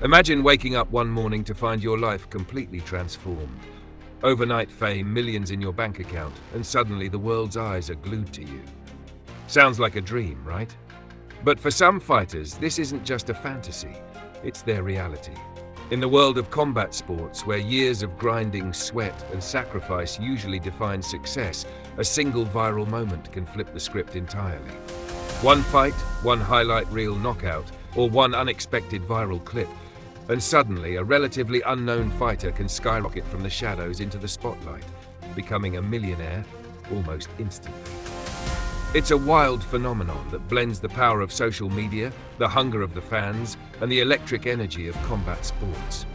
Imagine waking up one morning to find your life completely transformed. Overnight fame, millions in your bank account, and suddenly the world's eyes are glued to you. Sounds like a dream, right? But for some fighters, this isn't just a fantasy, it's their reality. In the world of combat sports, where years of grinding, sweat, and sacrifice usually define success, a single viral moment can flip the script entirely. One fight, one highlight reel knockout, or one unexpected viral clip, and suddenly a relatively unknown fighter can skyrocket from the shadows into the spotlight, becoming a millionaire almost instantly. It's a wild phenomenon that blends the power of social media, the hunger of the fans, and the electric energy of combat sports.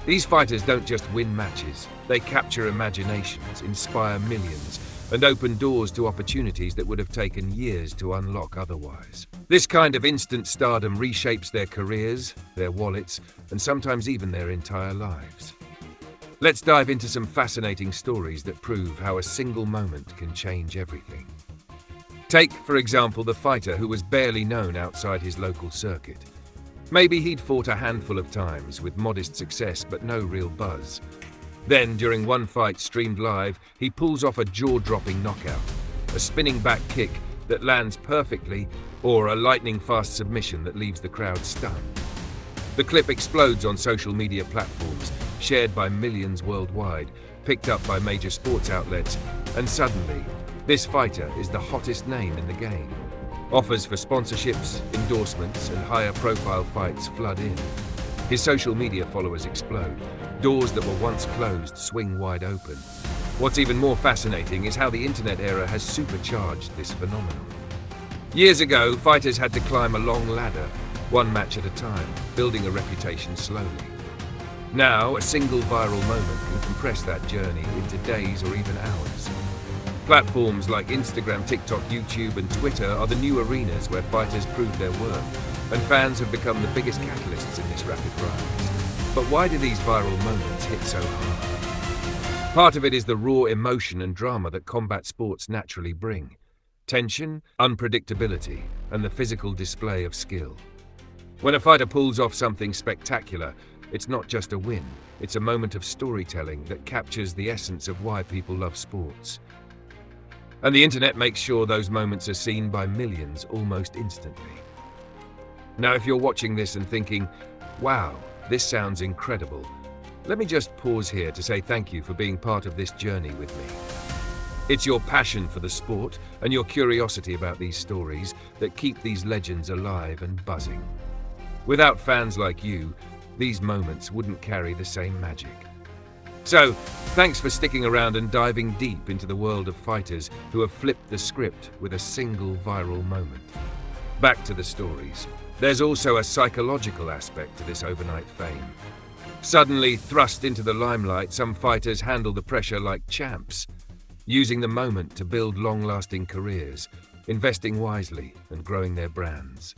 These fighters don't just win matches, they capture imaginations, inspire millions, and open doors to opportunities that would have taken years to unlock otherwise. This kind of instant stardom reshapes their careers, their wallets, and sometimes even their entire lives. Let's dive into some fascinating stories that prove how a single moment can change everything. Take, for example, the fighter who was barely known outside his local circuit. Maybe he'd fought a handful of times with modest success but no real buzz. Then, during one fight streamed live, he pulls off a jaw-dropping knockout, a spinning back kick that lands perfectly, or a lightning-fast submission that leaves the crowd stunned. The clip explodes on social media platforms, shared by millions worldwide, picked up by major sports outlets, and suddenly, this fighter is the hottest name in the game. Offers for sponsorships, endorsements, and higher-profile fights flood in. His social media followers explode. Doors that were once closed swing wide open. What's even more fascinating is how the internet era has supercharged this phenomenon. Years ago, fighters had to climb a long ladder, one match at a time, building a reputation slowly. Now, a single viral moment can compress that journey into days or even hours. Platforms like Instagram, TikTok, YouTube, and Twitter are the new arenas where fighters prove their worth, and fans have become the biggest catalysts in this rapid rise. But why do these viral moments hit so hard? Part of it is the raw emotion and drama that combat sports naturally bring. Tension, unpredictability, and the physical display of skill. When a fighter pulls off something spectacular, it's not just a win, it's a moment of storytelling that captures the essence of why people love sports. And the internet makes sure those moments are seen by millions almost instantly. Now, if you're watching this and thinking, wow, this sounds incredible, let me just pause here to say thank you for being part of this journey with me. It's your passion for the sport and your curiosity about these stories that keep these legends alive and buzzing. Without fans like you, these moments wouldn't carry the same magic. So, thanks for sticking around and diving deep into the world of fighters who have flipped the script with a single viral moment. Back to the stories. There's also a psychological aspect to this overnight fame. Suddenly thrust into the limelight, some fighters handle the pressure like champs, using the moment to build long-lasting careers, investing wisely and growing their brands.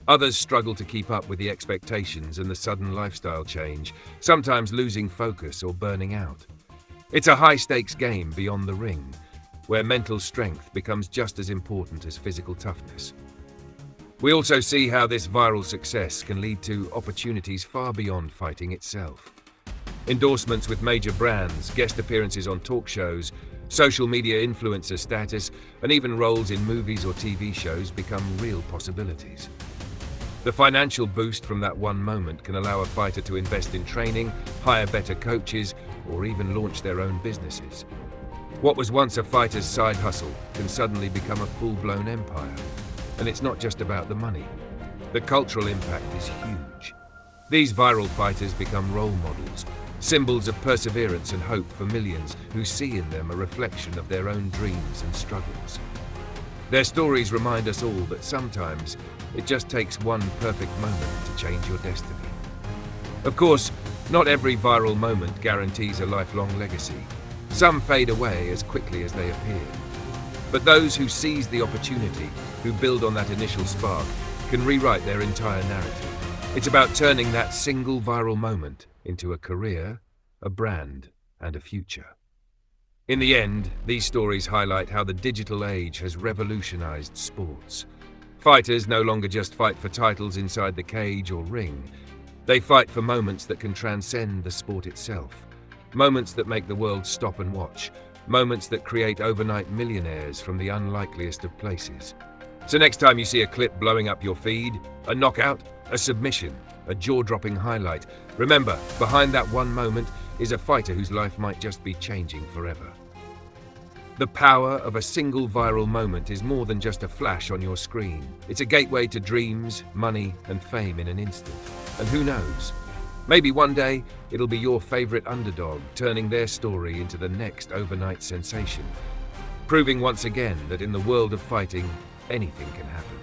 Others struggle to keep up with the expectations and the sudden lifestyle change, sometimes losing focus or burning out. It's a high-stakes game beyond the ring, where mental strength becomes just as important as physical toughness. We also see how this viral success can lead to opportunities far beyond fighting itself. Endorsements with major brands, guest appearances on talk shows, social media influencer status, and even roles in movies or TV shows become real possibilities. The financial boost from that one moment can allow a fighter to invest in training, hire better coaches, or even launch their own businesses. What was once a fighter's side hustle can suddenly become a full-blown empire. And it's not just about the money. The cultural impact is huge. These viral fighters become role models, symbols of perseverance and hope for millions who see in them a reflection of their own dreams and struggles. Their stories remind us all that sometimes it just takes one perfect moment to change your destiny. Of course, not every viral moment guarantees a lifelong legacy. Some fade away as quickly as they appeared. But those who seize the opportunity, who build on that initial spark, can rewrite their entire narrative. It's about turning that single viral moment into a career, a brand, and a future. In the end, these stories highlight how the digital age has revolutionized sports. Fighters no longer just fight for titles inside the cage or ring. They fight for moments that can transcend the sport itself. Moments that make the world stop and watch. Moments that create overnight millionaires from the unlikeliest of places. So next time you see a clip blowing up your feed, a knockout, a submission, a jaw-dropping highlight, remember, behind that one moment is a fighter whose life might just be changing forever. The power of a single viral moment is more than just a flash on your screen. It's a gateway to dreams, money, and fame in an instant. And who knows? Maybe one day it'll be your favorite underdog turning their story into the next overnight sensation, proving once again that in the world of fighting, anything can happen.